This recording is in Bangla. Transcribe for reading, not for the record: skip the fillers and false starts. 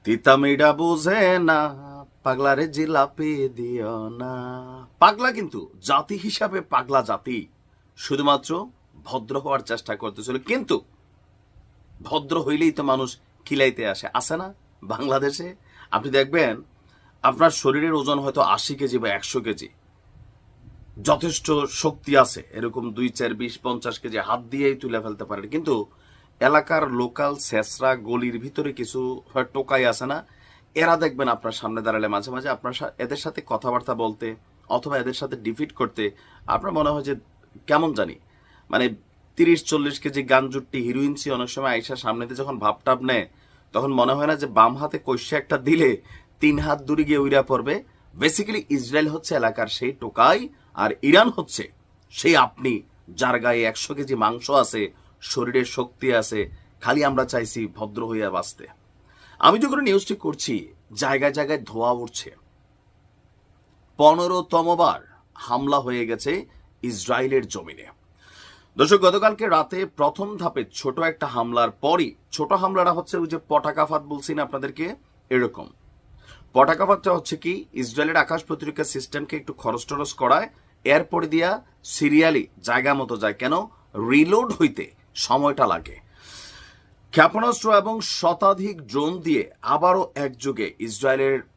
তিতামিডা বুঝে না, পাগলারে জিলাপি দিও না। পাগলা কিন্তু জাতি হিসাবে পাগলা জাতি, শুধুমাত্র ভদ্র হওয়ার চেষ্টা করতেছিল, কিন্তু ভদ্র হইলেই তো মানুষ খিলাইতে আসে না বাংলাদেশে? আপনি দেখবেন আপনার শরীরের ওজন হয়তো 80 কেজি বা 100 কেজি, যথেষ্ট শক্তি আছে, এরকম 2, 4, 20, 50 কেজি হাত দিয়েই তুলে ফেলতে পারেন, কিন্তু এলাকার লোকাল শেষরা গলির ভিতরে কিছু টোকাই আছে না, এরা দেখবেন আপনার সামনে দাঁড়ালে মাঝে মাঝে আপনার এদের সাথে কথাবার্তা বলতে অথবা এদের সাথে ডিফিট করতে আপনার মনে হয় যে কেমন জানি, মানে 30-40 কেজি গাঞ্জুট্টি হিরোইনসি অনেক সময় আইসা সামনে দিয়ে যখন ভাবটাপ নেয়, তখন মনে হয় না যে বাম হাতে কষে একটা দিলে 3 হাত দূরে গিয়ে উইরা পড়বে। বেসিক্যালি ইসরায়েল হচ্ছে এলাকার সেই টোকাই, আর ইরান হচ্ছে সেই আপনি, যার গায়ে 100 কেজি মাংস আছে, শরীরের শক্তি আছে, খালি আমরা চাইছি ভদ্র হইয়া বাঁচতে। আমি যখন নিউজটি করছি, জায়গায় জায়গায় ধোয়া উঠছে। 15তম বার হামলা হয়ে গেছে ইসরায়েলের জমিনে। দর্শক, গতকালকে রাতে প্রথম ধাপে ছোট একটা হামলার পরই, ছোট হামলাটা হচ্ছে ওই যে পটাকাফাত বলছি না আপনাদেরকে, এরকম পটাকাপাতটা হচ্ছে কি, ইসরায়েলের আকাশ প্রতিরক্ষা সিস্টেমকে একটু খরচ টরচ করায়, এরপরে দিয়া সিরিয়ালি জায়গা মতো যায়, কেন রিলোড হইতে সময়টা লাগে। ক্ষেপণাস্ত্র এবং শতাধিক ড্রোন দিয়ে আবারও একযোগে ইসরায়েলের